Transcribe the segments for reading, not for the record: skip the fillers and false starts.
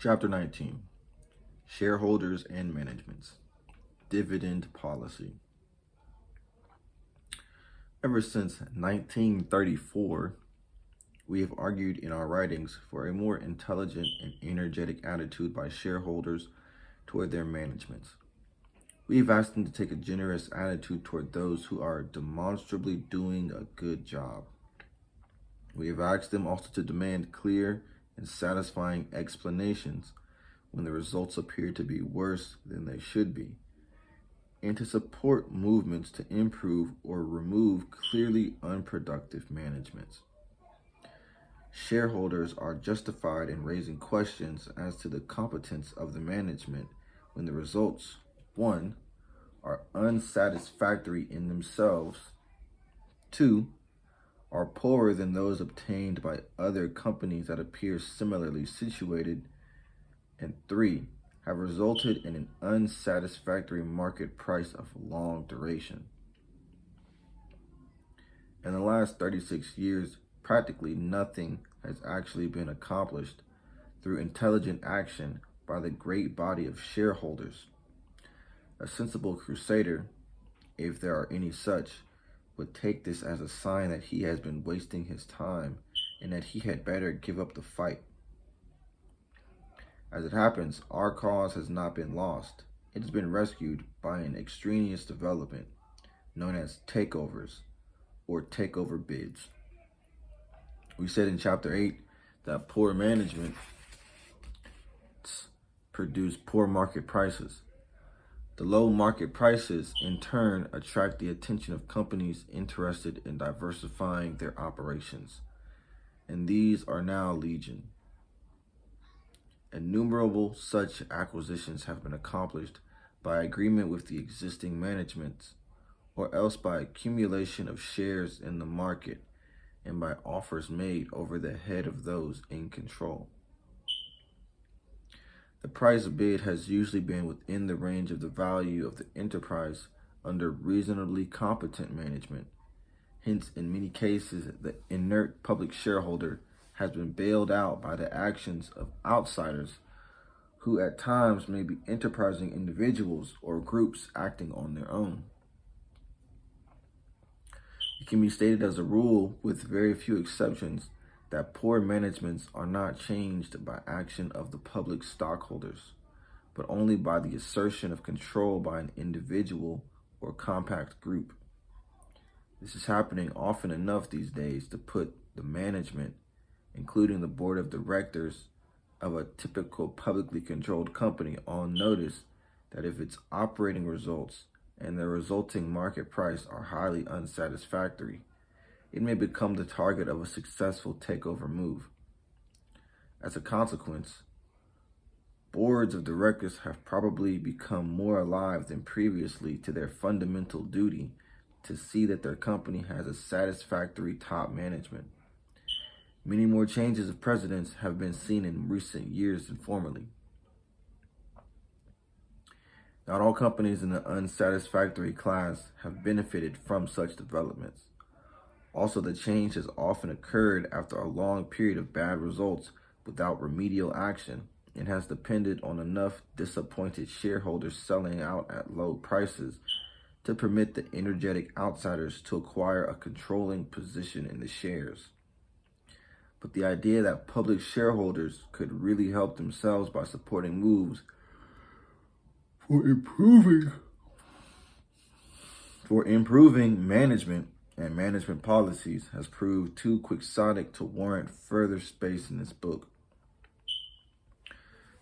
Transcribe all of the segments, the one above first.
Chapter 19, Shareholders and Managements, Dividend Policy. Ever since 1934, we have argued in our writings for a more intelligent and energetic attitude by shareholders toward their managements. We have asked them to take a generous attitude toward those who are demonstrably doing a good job. We have asked them also to demand clear and satisfying explanations when the results appear to be worse than they should be, and to support movements to improve or remove clearly unproductive managements. Shareholders are justified in raising questions as to the competence of the management when the results, 1, are unsatisfactory in themselves, 2, are poorer than those obtained by other companies that appear similarly situated, and 3, have resulted in an unsatisfactory market price of long duration. In the last 36 years, practically nothing has actually been accomplished through intelligent action by the great body of shareholders. A sensible crusader, if there are any such, would take this as a sign that he has been wasting his time and that he had better give up the fight. As it happens, our cause has not been lost. It has been rescued by an extraneous development known as takeovers or takeover bids. We said in Chapter 8 that poor management produce poor market prices. The low market prices, in turn, attract the attention of companies interested in diversifying their operations, and these are now legion. Innumerable such acquisitions have been accomplished by agreement with the existing managements, or else by accumulation of shares in the market and by offers made over the head of those in control. The price bid has usually been within the range of the value of the enterprise under reasonably competent management. Hence, in many cases, the inert public shareholder has been bailed out by the actions of outsiders who at times may be enterprising individuals or groups acting on their own. It can be stated as a rule, with very few exceptions, that poor managements are not changed by action of the public stockholders, but only by the assertion of control by an individual or compact group. This is happening often enough these days to put the management, including the board of directors of a typical publicly controlled company, on notice that if its operating results and the resulting market price are highly unsatisfactory, it may become the target of a successful takeover move. As a consequence, boards of directors have probably become more alive than previously to their fundamental duty to see that their company has a satisfactory top management. Many more changes of presidents have been seen in recent years than formerly. Not all companies in the unsatisfactory class have benefited from such developments. Also, the change has often occurred after a long period of bad results without remedial action, and has depended on enough disappointed shareholders selling out at low prices to permit the energetic outsiders to acquire a controlling position in the shares. But the idea that public shareholders could really help themselves by supporting moves for improving management and management policies has proved too quixotic to warrant further space in this book.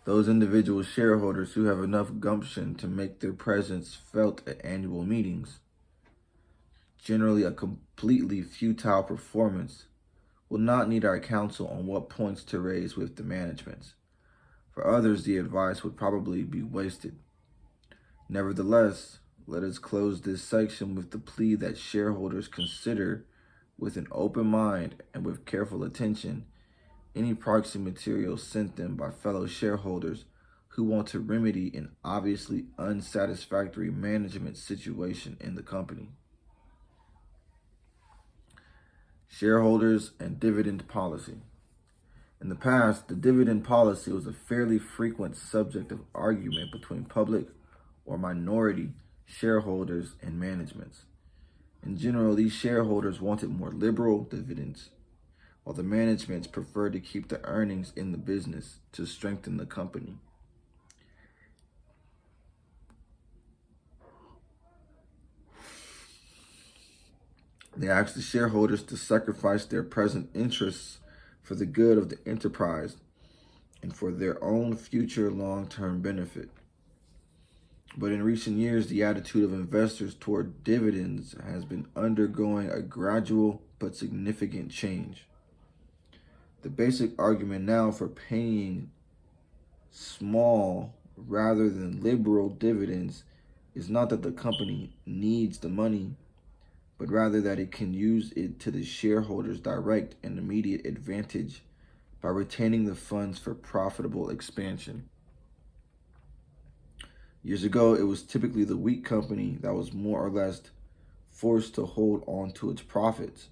Those individual shareholders who have enough gumption to make their presence felt at annual meetings, generally a completely futile performance, will not need our counsel on what points to raise with the managements. For others, the advice would probably be wasted. Nevertheless, let us close this section with the plea that shareholders consider with an open mind and with careful attention any proxy material sent them by fellow shareholders who want to remedy an obviously unsatisfactory management situation in the company. Shareholders and dividend policy. In the past, the dividend policy was a fairly frequent subject of argument between public or minority shareholders and managements. In general, these shareholders wanted more liberal dividends, while the managements preferred to keep the earnings in the business to strengthen the company. They asked the shareholders to sacrifice their present interests for the good of the enterprise and for their own future long-term benefit. But in recent years, the attitude of investors toward dividends has been undergoing a gradual but significant change. The basic argument now for paying small rather than liberal dividends is not that the company needs the money, but rather that it can use it to the shareholders' direct and immediate advantage by retaining the funds for profitable expansion. Years ago, it was typically the weak company that was more or less forced to hold on to its profits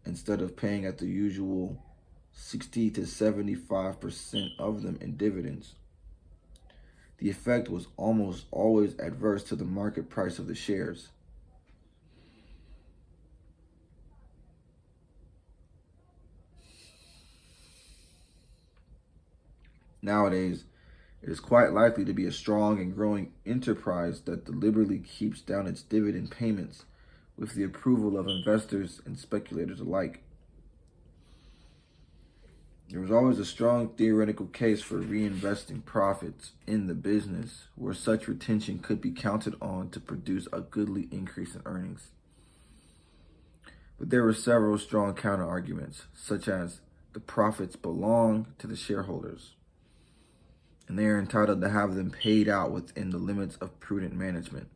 instead of paying at the usual 60 to 75% of them in dividends. The effect was almost always adverse to the market price of the shares. Nowadays, it is quite likely to be a strong and growing enterprise that deliberately keeps down its dividend payments with the approval of investors and speculators alike. There was always a strong theoretical case for reinvesting profits in the business where such retention could be counted on to produce a goodly increase in earnings. But there were several strong counter-arguments, such as the profits belong to the shareholders, and they are entitled to have them paid out within the limits of prudent management.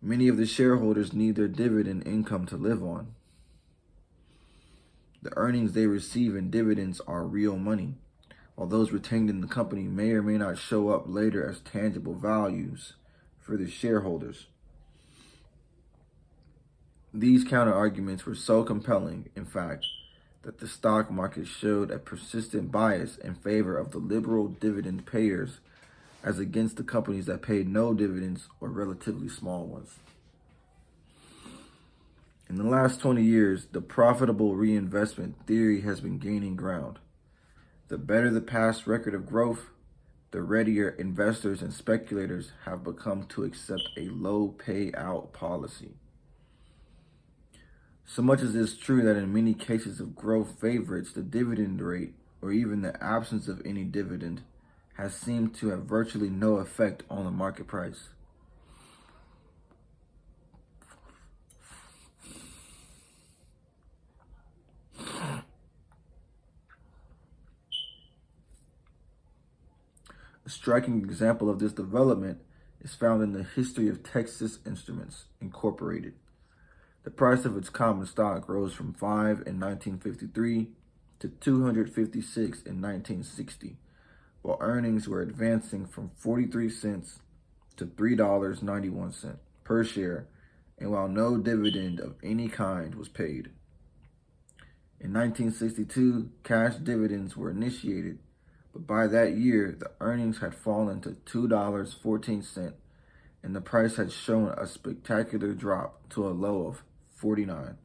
Many of the shareholders need their dividend income to live on. The earnings they receive in dividends are real money, while those retained in the company may or may not show up later as tangible values for the shareholders. These counter-arguments were so compelling, in fact, that the stock market showed a persistent bias in favor of the liberal dividend payers as against the companies that paid no dividends or relatively small ones. In the last 20 years, the profitable reinvestment theory has been gaining ground. The better the past record of growth, the readier investors and speculators have become to accept a low payout policy. So much as it's true that in many cases of growth favorites, the dividend rate, or even the absence of any dividend, has seemed to have virtually no effect on the market price. A striking example of this development is found in the history of Texas Instruments, Incorporated. The price of its common stock rose from $5 in 1953 to $256 in 1960, while earnings were advancing from 43 cents to $3.91 per share, and while no dividend of any kind was paid. In 1962, cash dividends were initiated, but by that year, the earnings had fallen to $2.14, and the price had shown a spectacular drop to a low of 49.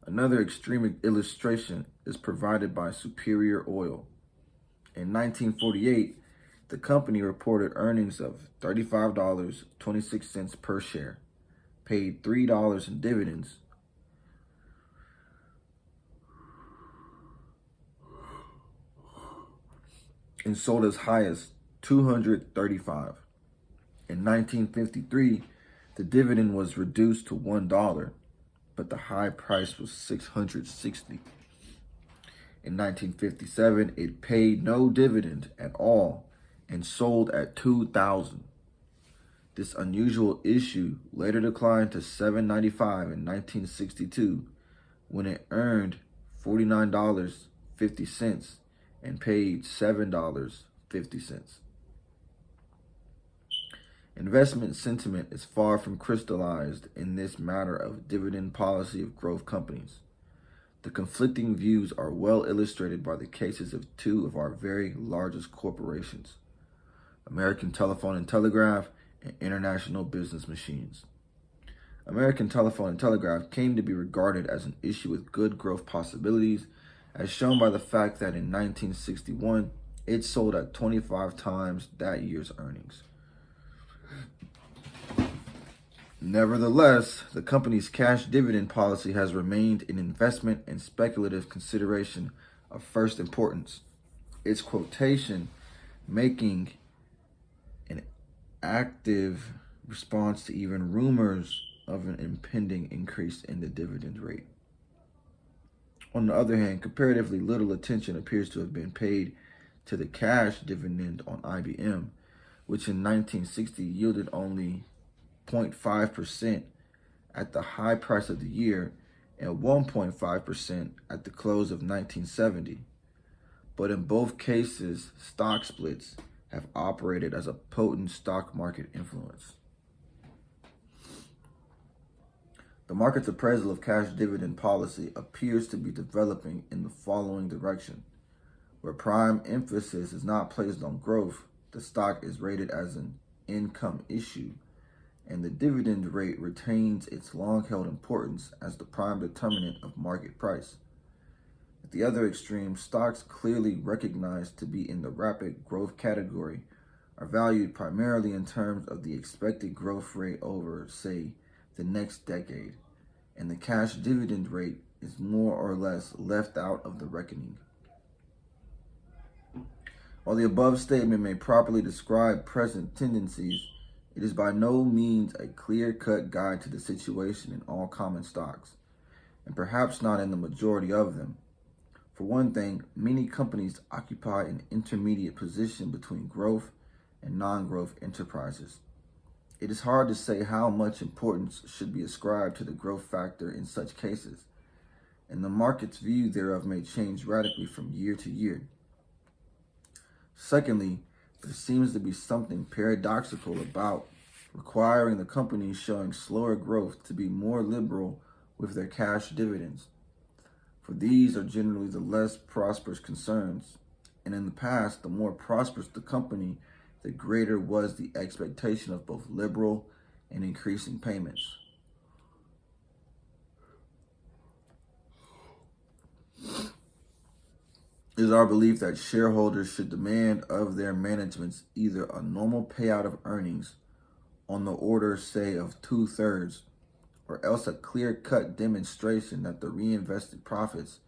Another extreme illustration is provided by Superior Oil. In 1948, the company reported earnings of $35.26 per share, paid $3 in dividends, and sold as high as $235. In 1953, the dividend was reduced to $1, but the high price was $660. In 1957, it paid no dividend at all and sold at $2,000. This unusual issue later declined to $7.95 in 1962, when it earned $49.50 and paid $7.50. Investment sentiment is far from crystallized in this matter of dividend policy of growth companies. The conflicting views are well illustrated by the cases of two of our very largest corporations, American Telephone and Telegraph and International Business Machines. American Telephone and Telegraph came to be regarded as an issue with good growth possibilities, as shown by the fact that in 1961, it sold at 25 times that year's earnings. Nevertheless, the company's cash dividend policy has remained an investment and speculative consideration of first importance. Its quotation making an active response to even rumors of an impending increase in the dividend rate. On the other hand, comparatively little attention appears to have been paid to the cash dividend on IBM, which in 1960 yielded only 0.5% at the high price of the year and 1.5% at the close of 1970. But in both cases, stock splits have operated as a potent stock market influence. The market's appraisal of cash dividend policy appears to be developing in the following direction. Where prime emphasis is not placed on growth, the stock is rated as an income issue, and the dividend rate retains its long-held importance as the prime determinant of market price. At the other extreme, stocks clearly recognized to be in the rapid growth category are valued primarily in terms of the expected growth rate over, say, the next decade, and the cash dividend rate is more or less left out of the reckoning. While the above statement may properly describe present tendencies, it is by no means a clear-cut guide to the situation in all common stocks, and perhaps not in the majority of them. For one thing, many companies occupy an intermediate position between growth and non-growth enterprises. It is hard to say how much importance should be ascribed to the growth factor in such cases, and the market's view thereof may change radically from year to year. Secondly, there seems to be something paradoxical about requiring the companies showing slower growth to be more liberal with their cash dividends, for these are generally the less prosperous concerns, and in the past, the more prosperous the company, the greater was the expectation of both liberal and increasing payments. It is our belief that shareholders should demand of their managements either a normal payout of earnings on the order, say, of 2/3, or else a clear-cut demonstration that the reinvested profits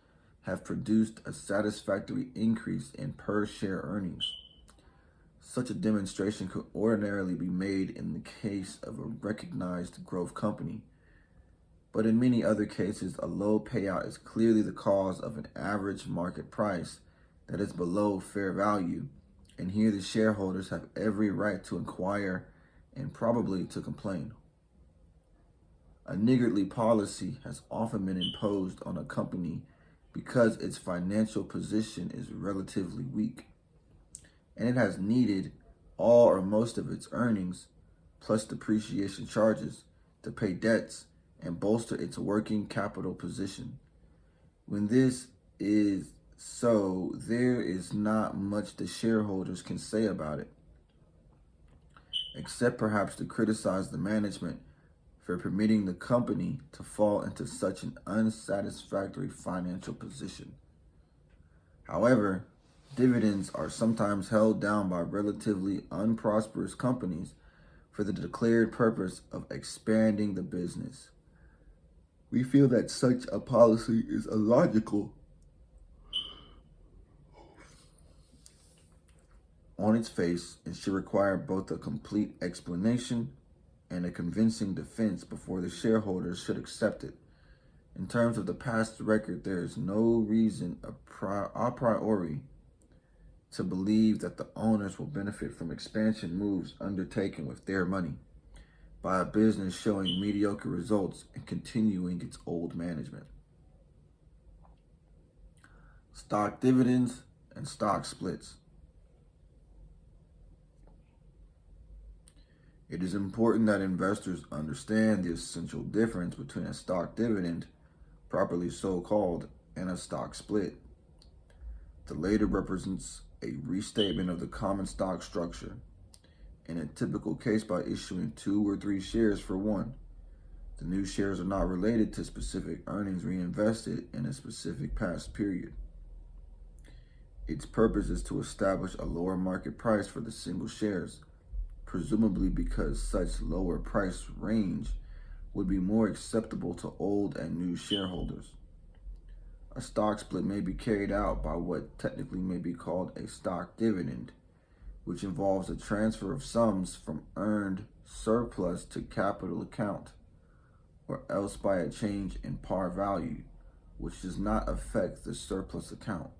have produced a satisfactory increase in per-share earnings. Such a demonstration could ordinarily be made in the case of a recognized growth company, but in many other cases, a low payout is clearly the cause of an average market price that is below fair value, and here the shareholders have every right to inquire and probably to complain. A niggardly policy has often been imposed on a company because its financial position is relatively weak, and it has needed all or most of its earnings, plus depreciation charges, to pay debts and bolster its working capital position. When this is so, there is not much the shareholders can say about it, except perhaps to criticize the management for permitting the company to fall into such an unsatisfactory financial position. However, dividends are sometimes held down by relatively unprosperous companies for the declared purpose of expanding the business. We feel that such a policy is illogical on its face and should require both a complete explanation and a convincing defense before the shareholders should accept it. In terms of the past record, there is no reason a priori to believe that the owners will benefit from expansion moves undertaken with their money by a business showing mediocre results and continuing its old management. Stock dividends and stock splits. It is important that investors understand the essential difference between a stock dividend, properly so called, and a stock split. The later represents a restatement of the common stock structure, in a typical case by issuing 2 or 3 shares for one. The new shares are not related to specific earnings reinvested in a specific past period. Its purpose is to establish a lower market price for the single shares, presumably because such lower price range would be more acceptable to old and new shareholders. A stock split may be carried out by what technically may be called a stock dividend, which involves a transfer of sums from earned surplus to capital account, or else by a change in par value, which does not affect the surplus account.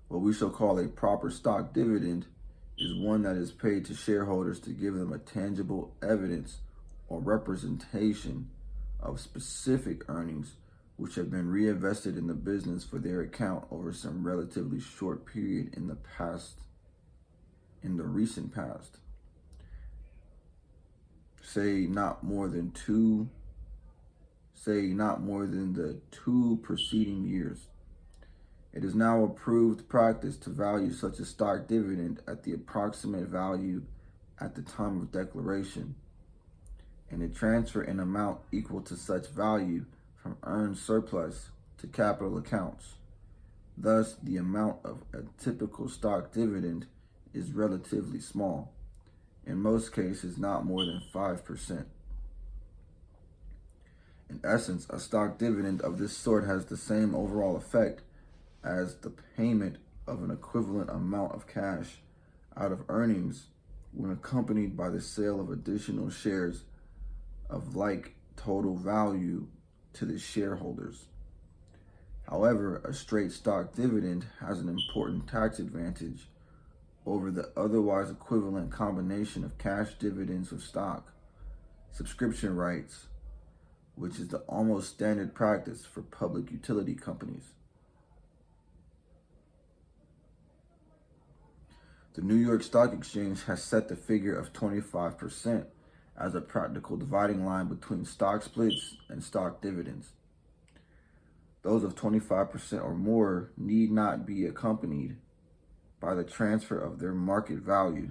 What we shall call a proper stock dividend is one that is paid to shareholders to give them a tangible evidence or representation of specific earnings which have been reinvested in the business for their account over some relatively short period in the recent past. Say not more than the 2 preceding years. It is now approved practice to value such a stock dividend at the approximate value at the time of declaration, and a transfer in amount equal to such value from earned surplus to capital accounts. Thus, the amount of a typical stock dividend is relatively small, in most cases not more than 5%. In essence, a stock dividend of this sort has the same overall effect as the payment of an equivalent amount of cash out of earnings when accompanied by the sale of additional shares of like total value to the shareholders. However, a straight stock dividend has an important tax advantage over the otherwise equivalent combination of cash dividends with stock subscription rights, which is the almost standard practice for public utility companies. The New York Stock Exchange has set the figure of 25% as a practical dividing line between stock splits and stock dividends. Those of 25% or more need not be accompanied by the transfer of their market value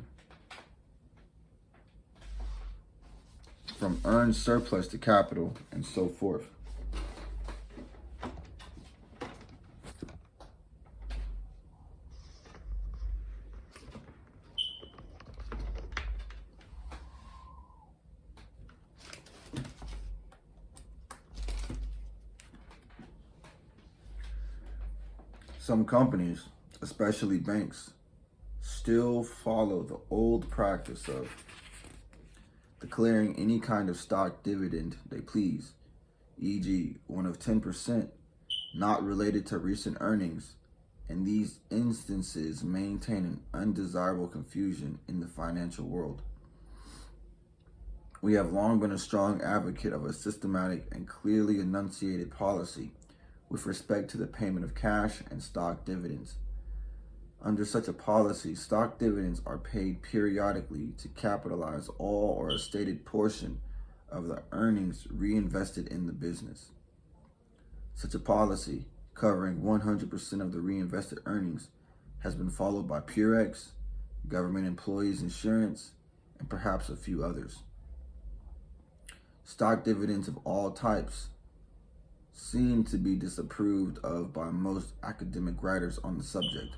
from earned surplus to capital and so forth. Some companies, especially banks, still follow the old practice of declaring any kind of stock dividend they please, e.g., one of 10%, not related to recent earnings, and these instances maintain an undesirable confusion in the financial world. We have long been a strong advocate of a systematic and clearly enunciated policy with respect to the payment of cash and stock dividends. Under such a policy, stock dividends are paid periodically to capitalize all or a stated portion of the earnings reinvested in the business. Such a policy, covering 100% of the reinvested earnings, has been followed by Purex, Government Employees Insurance, and perhaps a few others. Stock dividends of all types seem to be disapproved of by most academic writers on the subject.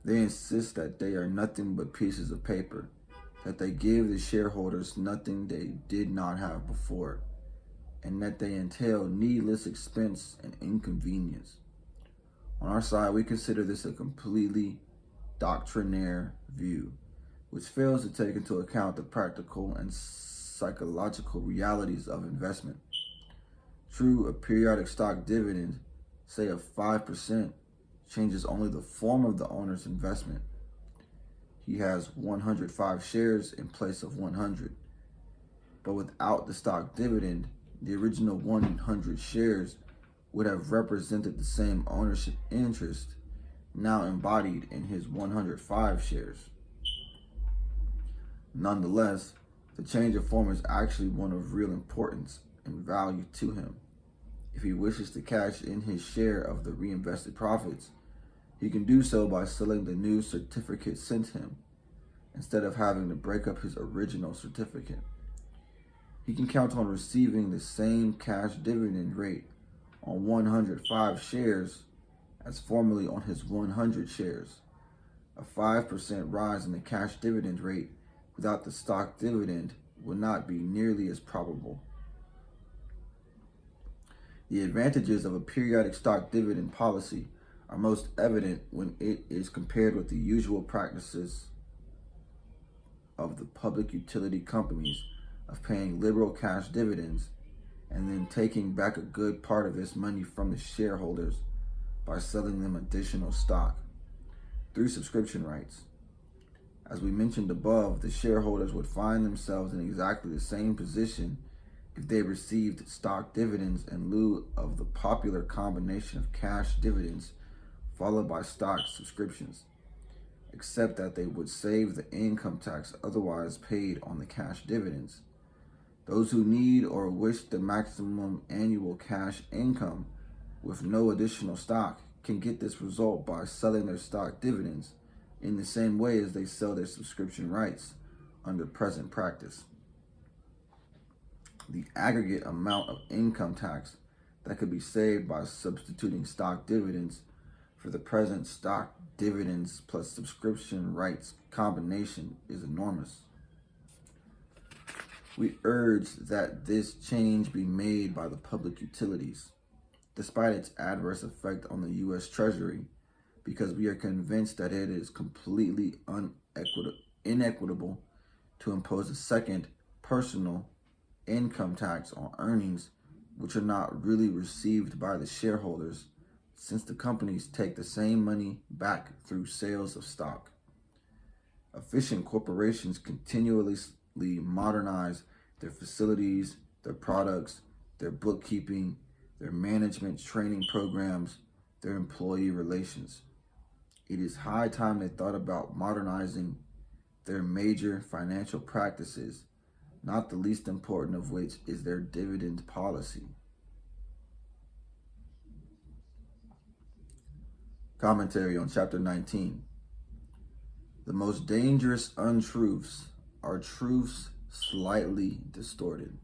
They insist that they are nothing but pieces of paper, that they give the shareholders nothing they did not have before, and that they entail needless expense and inconvenience. On our side, we consider this a completely doctrinaire view, which fails to take into account the practical and psychological realities of investment. True, a periodic stock dividend, say of 5%, changes only the form of the owner's investment. He has 105 shares in place of 100. But without the stock dividend, the original 100 shares would have represented the same ownership interest now embodied in his 105 shares. Nonetheless, the change of form is actually one of real importance and value to him. If he wishes to cash in his share of the reinvested profits, he can do so by selling the new certificate sent him, instead of having to break up his original certificate. He can count on receiving the same cash dividend rate on 105 shares as formerly on his 100 shares. A 5% rise in the cash dividend rate without the stock dividend would not be nearly as probable. The advantages of a periodic stock dividend policy are most evident when it is compared with the usual practices of the public utility companies of paying liberal cash dividends and then taking back a good part of this money from the shareholders by selling them additional stock through subscription rights. As we mentioned above, the shareholders would find themselves in exactly the same position if they received stock dividends in lieu of the popular combination of cash dividends followed by stock subscriptions, except that they would save the income tax otherwise paid on the cash dividends. Those who need or wish the maximum annual cash income with no additional stock can get this result by selling their stock dividends in the same way as they sell their subscription rights under present practice. The aggregate amount of income tax that could be saved by substituting stock dividends for the present stock dividends plus subscription rights combination is enormous. We urge that this change be made by the public utilities, despite its adverse effect on the U.S. Treasury, because we are convinced that it is completely inequitable to impose a second personal income tax on earnings which are not really received by the shareholders, since the companies take the same money back through sales of stock. Efficient corporations continually modernize their facilities, their products, their bookkeeping, their management training programs, their employee relations. It is high time they thought about modernizing their major financial practices, not the least important of which is their dividend policy. Commentary on Chapter 19. The most dangerous untruths are truths slightly distorted.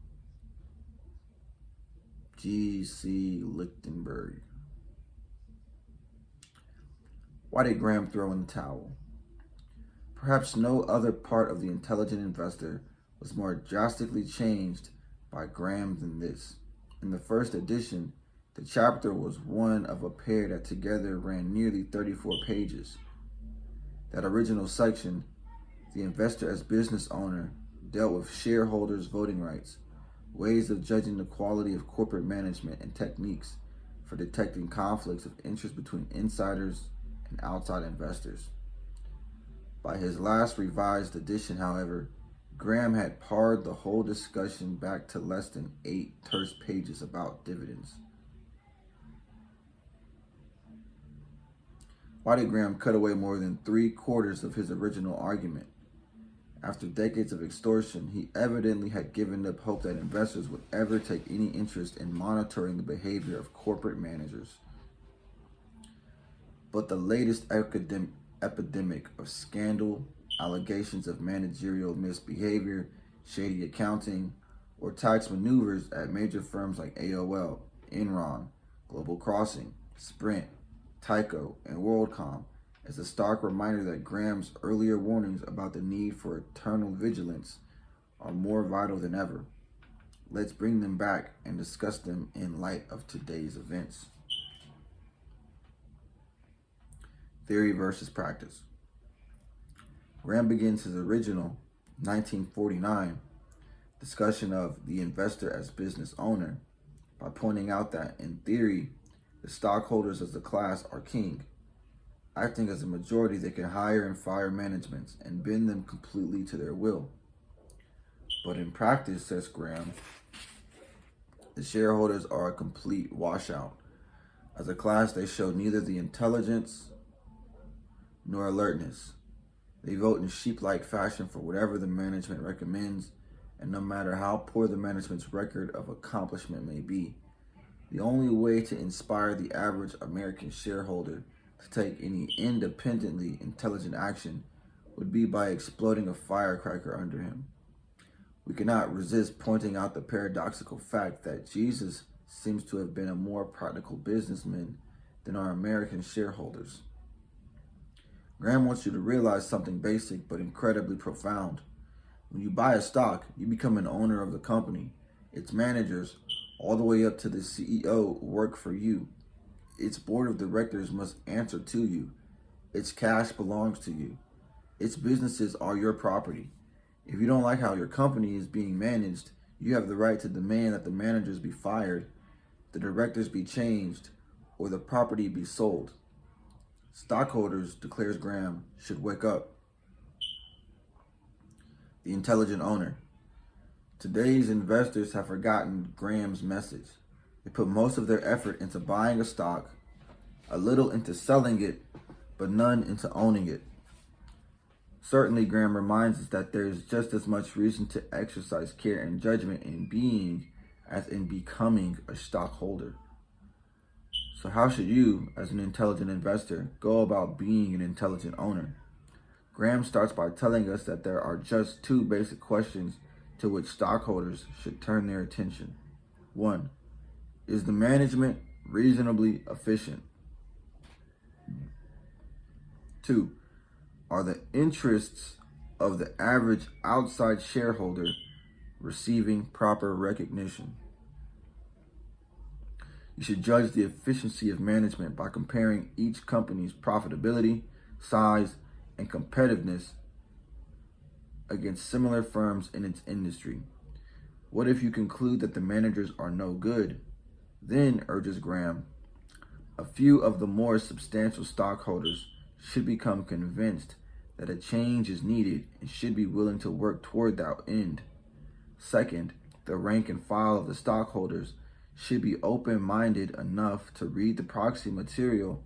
G.C. Lichtenberg. Why did Graham throw in the towel? Perhaps no other part of The Intelligent Investor was more drastically changed by Graham than this. In the first edition, the chapter was one of a pair that together ran nearly 34 pages. That original section, The Investor as Business Owner, dealt with shareholders' voting rights, ways of judging the quality of corporate management, and techniques for detecting conflicts of interest between insiders and outside investors. By his last revised edition, however, Graham had pared the whole discussion back to less than 8 terse pages about dividends. Why did Graham cut away more than 3/4 of his original argument? After decades of extortion, he evidently had given up hope that investors would ever take any interest in monitoring the behavior of corporate managers. But the latest epidemic of scandal, allegations of managerial misbehavior, shady accounting, or tax maneuvers at major firms like AOL, Enron, Global Crossing, Sprint, Tyco, and WorldCom is a stark reminder that Graham's earlier warnings about the need for eternal vigilance are more vital than ever. Let's bring them back and discuss them in light of today's events. Theory versus practice. Graham begins his original 1949 discussion of the investor as business owner by pointing out that in theory, the stockholders as a class are king. Acting as a majority, they can hire and fire managements and bend them completely to their will. But in practice, says Graham, the shareholders are a complete washout. As a class, they show neither the intelligence nor alertness. They vote in sheep-like fashion for whatever the management recommends, and no matter how poor the management's record of accomplishment may be, The only way to inspire the average American shareholder to take any independently intelligent action would be by exploding a firecracker under him. We cannot resist pointing out the paradoxical fact that Jesus seems to have been a more practical businessman than our American shareholders. Graham wants you to realize something basic but incredibly profound. When you buy a stock, you become an owner of the company. Its managers, all the way up to the CEO, work for you. Its board of directors must answer to you. Its cash belongs to you. Its businesses are your property. If you don't like how your company is being managed, you have the right to demand that the managers be fired, the directors be changed, or the property be sold. Stockholders, declares Graham, should wake up. The intelligent owner. Today's investors have forgotten Graham's message. They put most of their effort into buying a stock, a little into selling it, but none into owning it. Certainly, Graham reminds us that there is just as much reason to exercise care and judgment in being as in becoming a stockholder. So how should you, as an intelligent investor, go about being an intelligent owner? Graham starts by telling us that there are just two basic questions to which stockholders should turn their attention. 1. Is the management reasonably efficient? 2. Are the interests of the average outside shareholder receiving proper recognition? You should judge the efficiency of management by comparing each company's profitability, size, and competitiveness against similar firms in its industry. What if you conclude that the managers are no good? Then, urges Graham, a few of the more substantial stockholders should become convinced that a change is needed and should be willing to work toward that end. Second, the rank and file of the stockholders should be open-minded enough to read the proxy material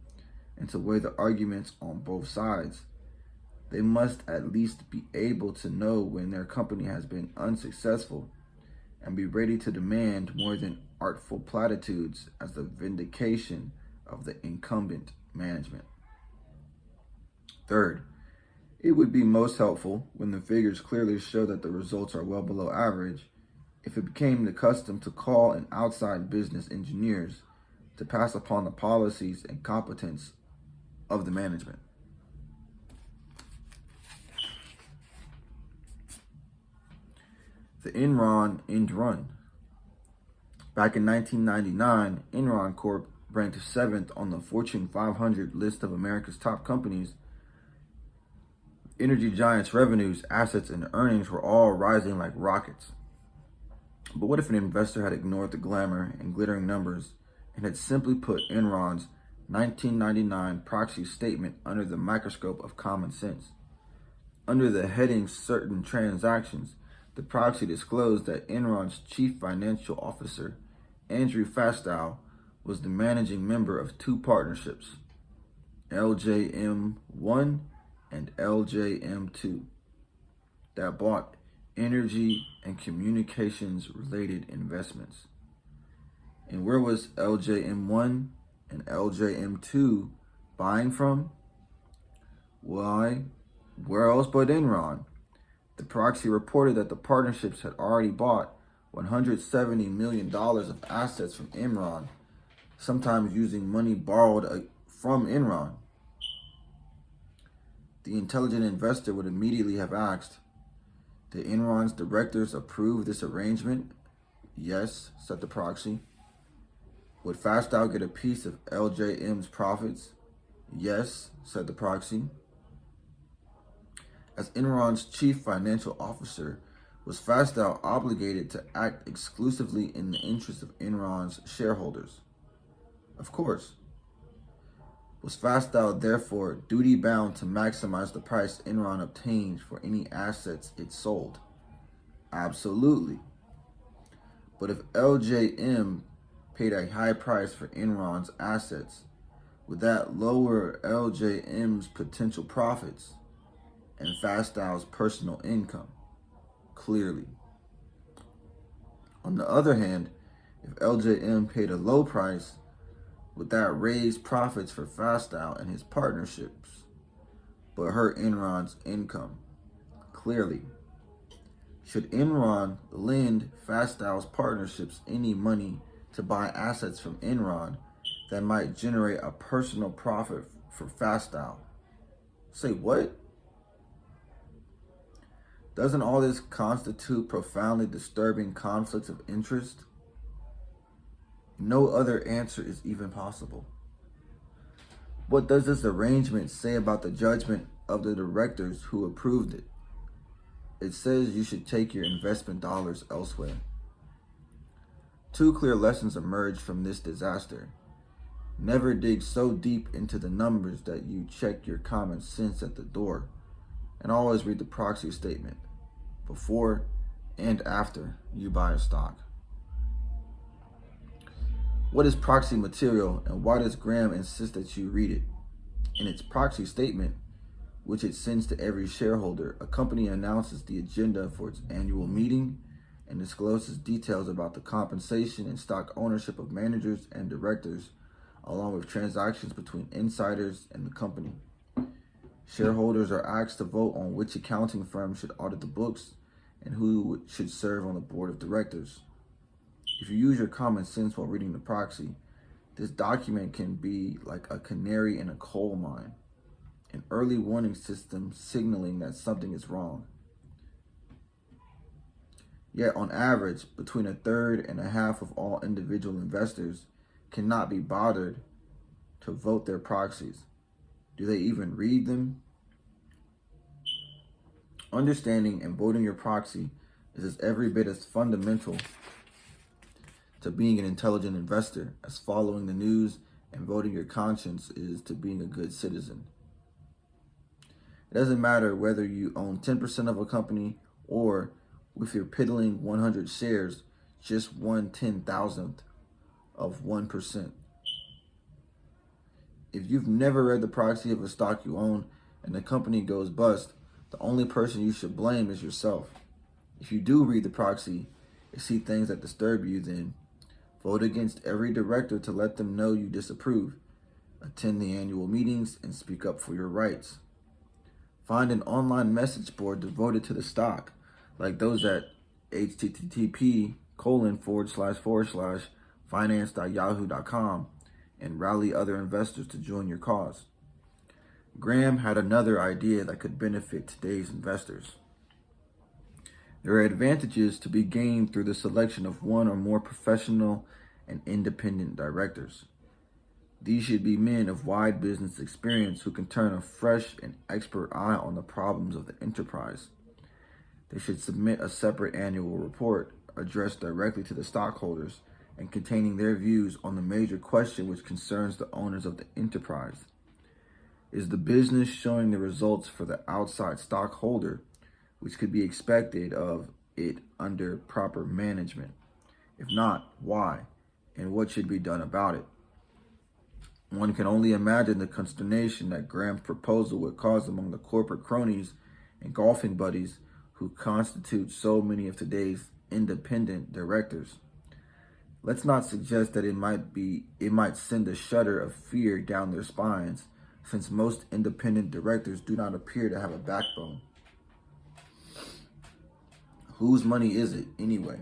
and to weigh the arguments on both sides. They must at least be able to know when their company has been unsuccessful and be ready to demand more than artful platitudes as the vindication of the incumbent management. Third, it would be most helpful when the figures clearly show that the results are well below average if it became the custom to call in outside business engineers to pass upon the policies and competence of the management. The Enron end run. Back in 1999, Enron Corp ranked 7th on the Fortune 500 list of America's top companies. Energy giants' revenues, assets, and earnings were all rising like rockets. But what if an investor had ignored the glamour and glittering numbers and had simply put Enron's 1999 proxy statement under the microscope of common sense? Under the heading Certain Transactions, the proxy disclosed that Enron's chief financial officer, Andrew Fastow, was the managing member of two partnerships, LJM1 and LJM2, that bought energy and communications related investments. And where was LJM1 and LJM2 buying from? Why, where else but Enron? The proxy reported that the partnerships had already bought $170 million of assets from Enron, sometimes using money borrowed from Enron. The intelligent investor would immediately have asked, did Enron's directors approve this arrangement? Yes, said the proxy. Would Fastow get a piece of LJM's profits? Yes, said the proxy. As Enron's chief financial officer, was Fastow obligated to act exclusively in the interest of Enron's shareholders? Of course. Was Fastow therefore duty-bound to maximize the price Enron obtained for any assets it sold? Absolutely. But if LJM paid a high price for Enron's assets, would that lower LJM's potential profits and Fastow's personal income? Clearly. On the other hand, If LJM paid a low price, would that raise profits for Fastow and his partnerships, but hurt Enron's income? Clearly. Should Enron lend Fastow's partnerships any money to buy assets from Enron that might generate a personal profit for Fastow? Say what? Doesn't all this constitute profoundly disturbing conflicts of interest? No other answer is even possible. What does this arrangement say about the judgment of the directors who approved it? It says you should take your investment dollars elsewhere. Two clear lessons emerge from this disaster. Never dig so deep into the numbers that you check your common sense at the door, and always read the proxy statement before and after you buy a stock. What is proxy material, and why does Graham insist that you read it? In its proxy statement, which it sends to every shareholder, a company announces the agenda for its annual meeting and discloses details about the compensation and stock ownership of managers and directors, along with transactions between insiders and the company. Shareholders are asked to vote on which accounting firm should audit the books and who should serve on the board of directors. If you use your common sense while reading the proxy, this document can be like a canary in a coal mine, an early warning system signaling that something is wrong. Yet on average, between a third and a half of all individual investors cannot be bothered to vote their proxies. Do they even read them? Understanding and voting your proxy is every bit as fundamental to being an intelligent investor as following the news and voting your conscience is to being a good citizen. It doesn't matter whether you own 10% of a company or, with your piddling 100 shares, just 1/10,000th of 1%. If you've never read the proxy of a stock you own and the company goes bust, the only person you should blame is yourself. If you do read the proxy and see things that disturb you, then vote against every director to let them know you disapprove. Attend the annual meetings and speak up for your rights. Find an online message board devoted to the stock, like those at http://finance.yahoo.com, and rally other investors to join your cause. Graham had another idea that could benefit today's investors. There are advantages to be gained through the selection of one or more professional and independent directors. These should be men of wide business experience who can turn a fresh and expert eye on the problems of the enterprise. They should submit a separate annual report addressed directly to the stockholders and containing their views on the major question which concerns the owners of the enterprise. Is the business showing the results for the outside stockholder, which could be expected of it under proper management? If not, why? And what should be done about it? One can only imagine the consternation that Graham's proposal would cause among the corporate cronies and golfing buddies who constitute so many of today's independent directors. Let's not suggest that it might send a shudder of fear down their spines, since most independent directors do not appear to have a backbone. Whose money is it, anyway?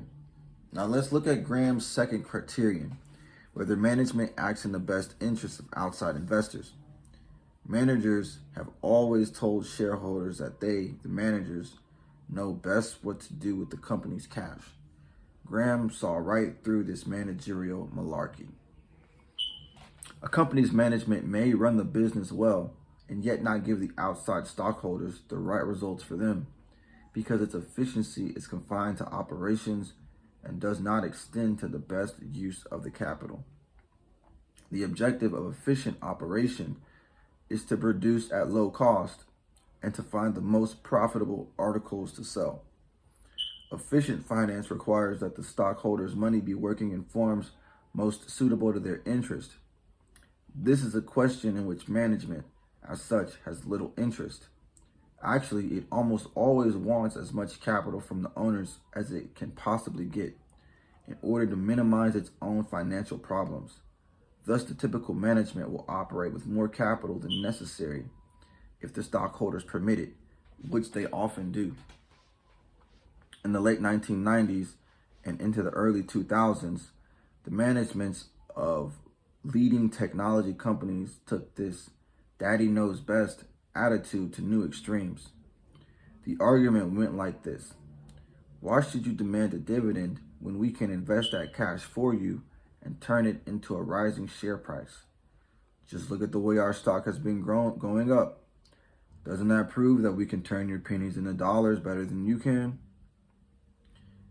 Now let's look at Graham's second criterion, whether management acts in the best interest of outside investors. Managers have always told shareholders that they, the managers, know best what to do with the company's cash. Graham saw right through this managerial malarkey. A company's management may run the business well and yet not give the outside stockholders the right results for them, because its efficiency is confined to operations and does not extend to the best use of the capital. The objective of efficient operation is to produce at low cost and to find the most profitable articles to sell. Efficient finance requires that the stockholders' money be working in forms most suitable to their interest. This is a question in which management, as such, has little interest. Actually, it almost always wants as much capital from the owners as it can possibly get. in order to minimize its own financial problems. Thus, the typical management will operate with more capital than necessary if the stockholders permit it, which they often do. In the late 1990s and into the early 2000s, the managements of leading technology companies took this "daddy knows best" attitude to new extremes. The argument went like this: why should you demand a dividend when we can invest that cash for you and turn it into a rising share price? Just look at the way our stock has been going up. Doesn't that prove that we can turn your pennies into dollars better than you can?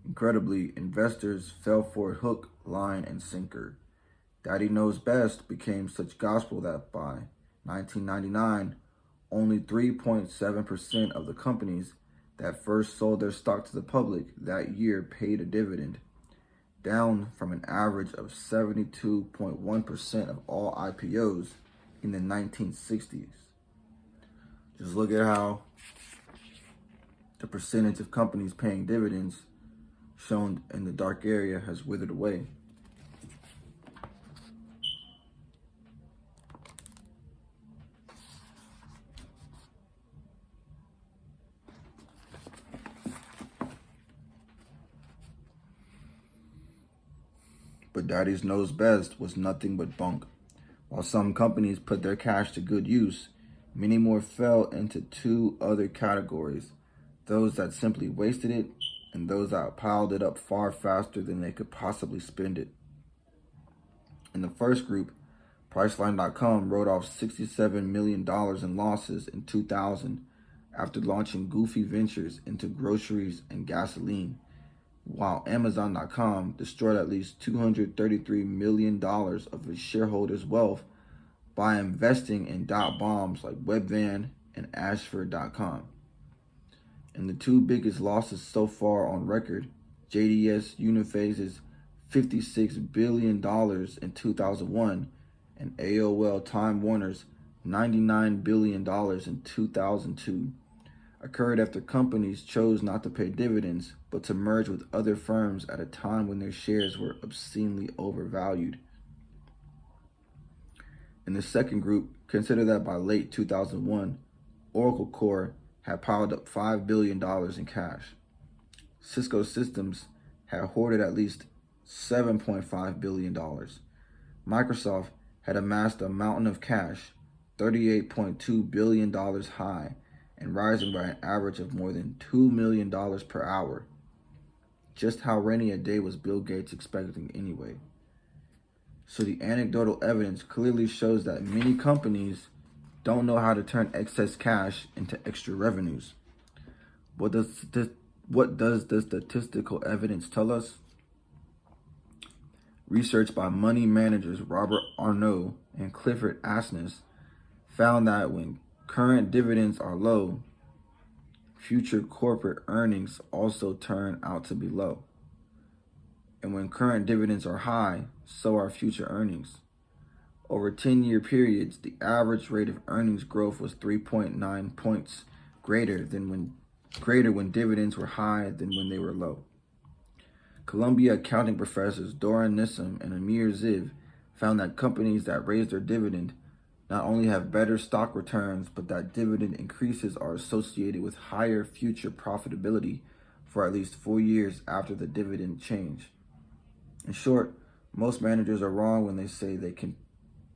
Incredibly, investors fell for it hook, line, and sinker. Daddy knows best became such gospel that by 1999, only 3.7% of the companies that first sold their stock to the public that year paid a dividend, down from an average of 72.1% of all IPOs in the 1960s. Just look at how the percentage of companies paying dividends shown in the dark area has withered away. But Daddy's knows best was nothing but bunk. While some companies put their cash to good use, many more fell into two other categories: those that simply wasted it and those that piled it up far faster than they could possibly spend it. In the first group, Priceline.com wrote off $67 million in losses in 2000 after launching goofy ventures into groceries and gasoline, while Amazon.com destroyed at least $233 million of its shareholders' wealth by investing in dot bombs like Webvan and Ashford.com. And the two biggest losses so far on record, JDS Uniphase's $56 billion in 2001 and AOL Time Warner's $99 billion in 2002, occurred after companies chose not to pay dividends, but to merge with other firms at a time when their shares were obscenely overvalued. In the second group, consider that by late 2001, Oracle Corp had piled up $5 billion in cash. Cisco Systems had hoarded at least $7.5 billion. Microsoft had amassed a mountain of cash, $38.2 billion high, and rising by an average of more than $2 million per hour. Just how rainy a day was Bill Gates expecting anyway? So the anecdotal evidence clearly shows that many companies don't know how to turn excess cash into extra revenues. What does the statistical evidence tell us? Research by money managers Robert Arnault and Clifford Asness found that when current dividends are low, future corporate earnings also turn out to be low. And when current dividends are high, so are future earnings. Over 10-year periods, the average rate of earnings growth was 3.9 points greater when dividends were high than when they were low. Columbia accounting professors Doran Nissim and Amir Ziv found that companies that raise their dividend not only have better stock returns, but that dividend increases are associated with higher future profitability for at least 4 years after the dividend change. In short, most managers are wrong when they say they can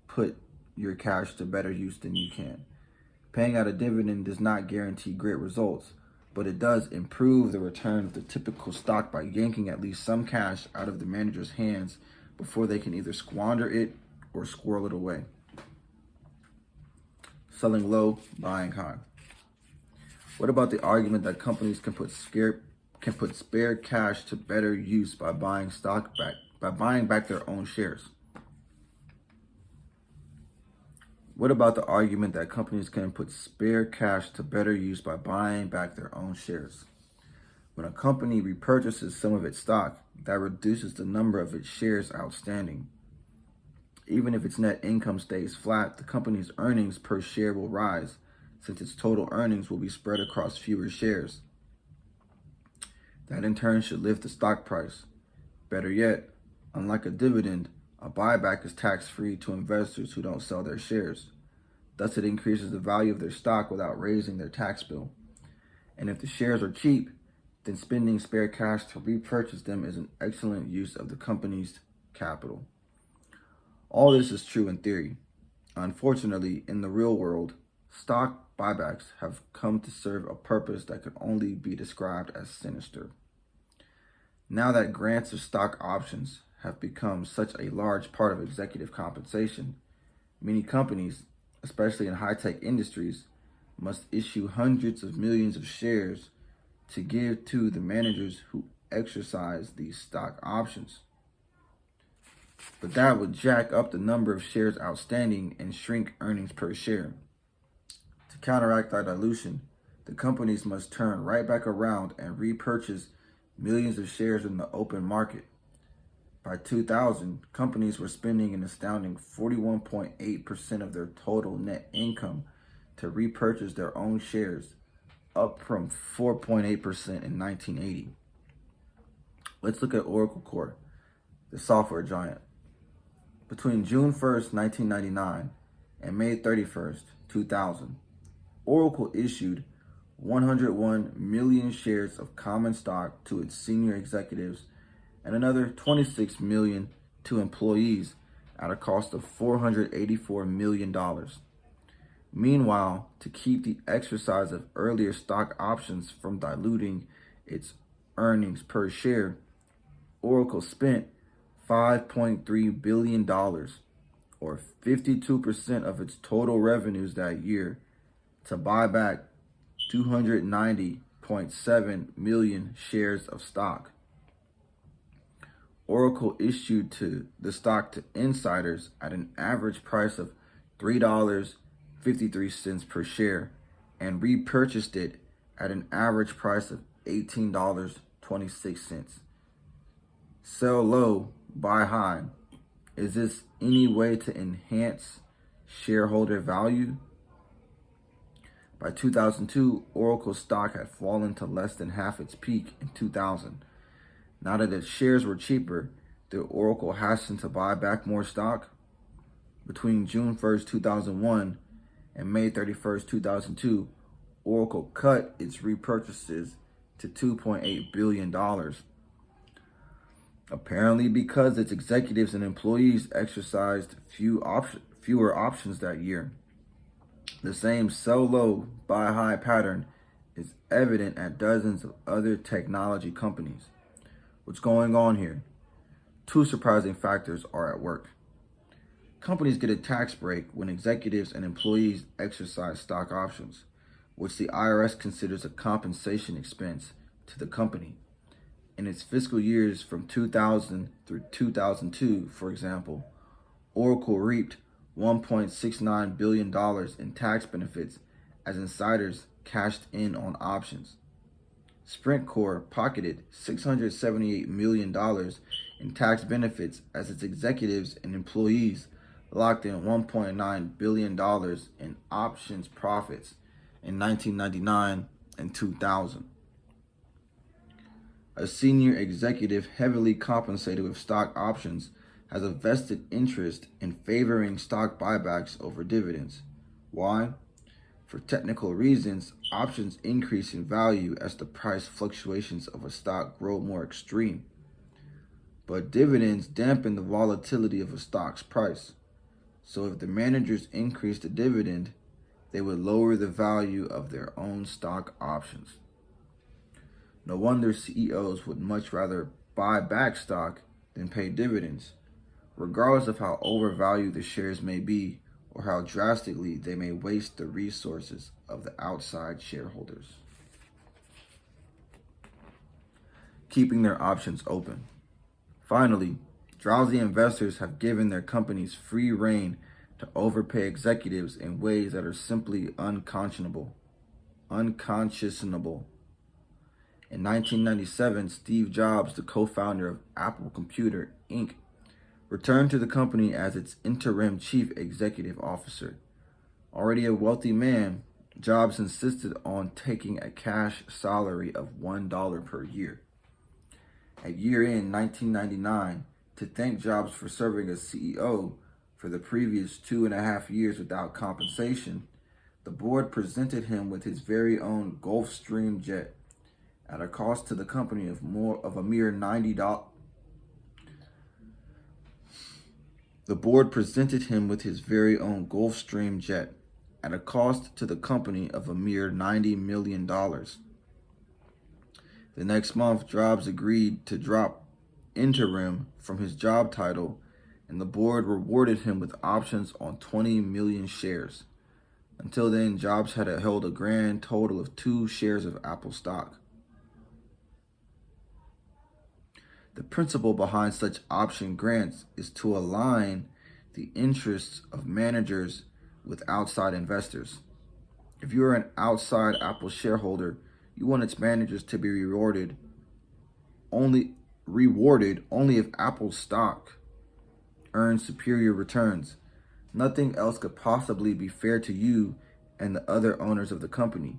put your cash to better use than you can. Paying out a dividend does not guarantee great results, but it does improve the return of the typical stock by yanking at least some cash out of the manager's hands before they can either squander it or squirrel it away. Selling low, buying high. What about the argument that companies can put spare cash to better use by buying back their own shares? What about the argument that companies can put spare cash to better use by buying back their own shares? When a company repurchases some of its stock, that reduces the number of its shares outstanding. Even if its net income stays flat, the company's earnings per share will rise, since its total earnings will be spread across fewer shares. That in turn should lift the stock price. Better yet, unlike a dividend, a buyback is tax-free to investors who don't sell their shares. Thus, it increases the value of their stock without raising their tax bill. And if the shares are cheap, then spending spare cash to repurchase them is an excellent use of the company's capital. All this is true in theory. Unfortunately, in the real world, stock buybacks have come to serve a purpose that could only be described as sinister. Now that grants of stock options have become such a large part of executive compensation, many companies, especially in high-tech industries, must issue hundreds of millions of shares to give to the managers who exercise these stock options. But that would jack up the number of shares outstanding and shrink earnings per share. To counteract that dilution, the companies must turn right back around and repurchase millions of shares in the open market. By 2000, companies were spending an astounding 41.8% of their total net income to repurchase their own shares, up from 4.8% in 1980. Let's look at Oracle Corp, the software giant. Between June 1st, 1999 and May 31st, 2000, Oracle issued 101 million shares of common stock to its senior executives and another 26 million to employees at a cost of $484 million. Meanwhile, to keep the exercise of earlier stock options from diluting its earnings per share, Oracle spent $5.3 billion, or 52% of its total revenues that year, to buy back 290.7 million shares of stock. Oracle issued the stock to insiders at an average price of $3.53 per share and repurchased it at an average price of $18.26. Sell low, buy high. Is this any way to enhance shareholder value? By 2002, Oracle stock had fallen to less than half its peak in 2000. Now that its shares were cheaper, did Oracle hasten to buy back more stock? Between June 1st, 2001 and May 31st, 2002, Oracle cut its repurchases to $2.8 billion. Apparently because its executives and employees exercised fewer options that year. The same sell low, buy high pattern is evident at dozens of other technology companies. What's going on here? Two surprising factors are at work. Companies get a tax break when executives and employees exercise stock options, which the IRS considers a compensation expense to the company. In its fiscal years from 2000 through 2002, for example, Oracle reaped $1.69 billion in tax benefits as insiders cashed in on options. Sprint Corp pocketed $678 million in tax benefits as its executives and employees locked in $1.9 billion in options profits in 1999 and 2000. A senior executive heavily compensated with stock options has a vested interest in favoring stock buybacks over dividends. Why? For technical reasons, options increase in value as the price fluctuations of a stock grow more extreme. But dividends dampen the volatility of a stock's price. So if the managers increase the dividend, they would lower the value of their own stock options. No wonder CEOs would much rather buy back stock than pay dividends, regardless of how overvalued the shares may be or how drastically they may waste the resources of the outside shareholders. Keeping their options open. Finally, drowsy investors have given their companies free rein to overpay executives in ways that are simply unconscionable. In 1997, Steve Jobs, the co-founder of Apple Computer, Inc., returned to the company as its interim chief executive officer. Already a wealthy man, Jobs insisted on taking a cash salary of $1 per year. At year-end 1999, to thank Jobs for serving as CEO for the previous 2.5 years without compensation, the board presented him with his very own Gulfstream jet at a cost to the company of a mere $90. The board presented him with his very own Gulfstream jet at a cost to the company of a mere $90 million. The next month, Jobs agreed to drop interim from his job title, and the board rewarded him with options on 20 million shares. Until then, Jobs had held a grand total of 2 shares of Apple stock. The principle behind such option grants is to align the interests of managers with outside investors. If you are an outside Apple shareholder, you want its managers to be rewarded only if Apple stock earns superior returns. Nothing else could possibly be fair to you and the other owners of the company.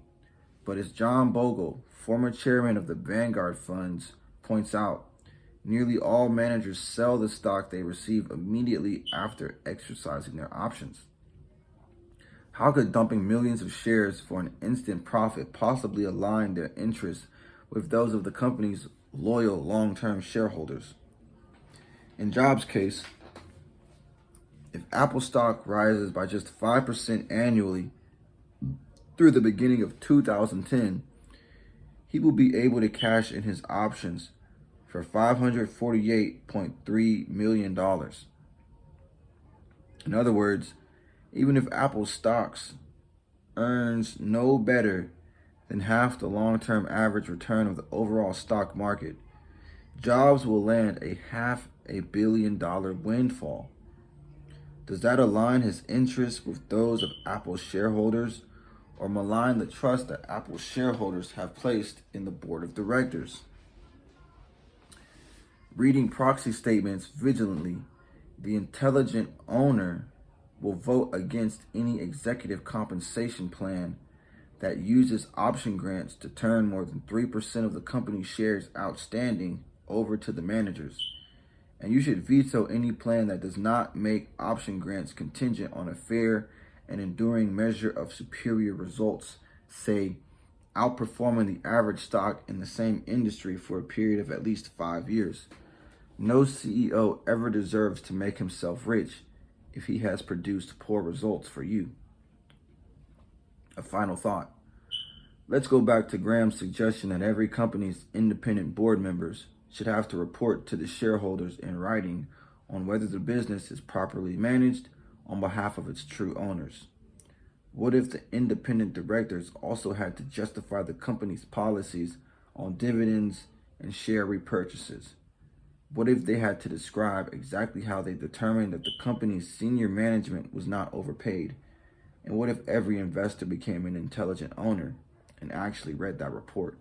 But as John Bogle, former chairman of the Vanguard Funds, points out, nearly all managers sell the stock they receive immediately after exercising their options. How could dumping millions of shares for an instant profit possibly align their interests with those of the company's loyal long-term shareholders? In Jobs' case, if Apple stock rises by just 5% annually through the beginning of 2010, he will be able to cash in his options for $548.3 million. In other words, even if Apple stocks earns no better than half the long-term average return of the overall stock market, Jobs will land a $500 million windfall. Does that align his interests with those of Apple shareholders, or malign the trust that Apple shareholders have placed in the board of directors? Reading proxy statements vigilantly, the intelligent owner will vote against any executive compensation plan that uses option grants to turn more than 3% of the company's shares outstanding over to the managers. And you should veto any plan that does not make option grants contingent on a fair and enduring measure of superior results, say, outperforming the average stock in the same industry for a period of at least 5 years. No CEO ever deserves to make himself rich if he has produced poor results for you. A final thought. Let's go back to Graham's suggestion that every company's independent board members should have to report to the shareholders in writing on whether the business is properly managed on behalf of its true owners. What if the independent directors also had to justify the company's policies on dividends and share repurchases? What if they had to describe exactly how they determined that the company's senior management was not overpaid? And what if every investor became an intelligent owner and actually read that report?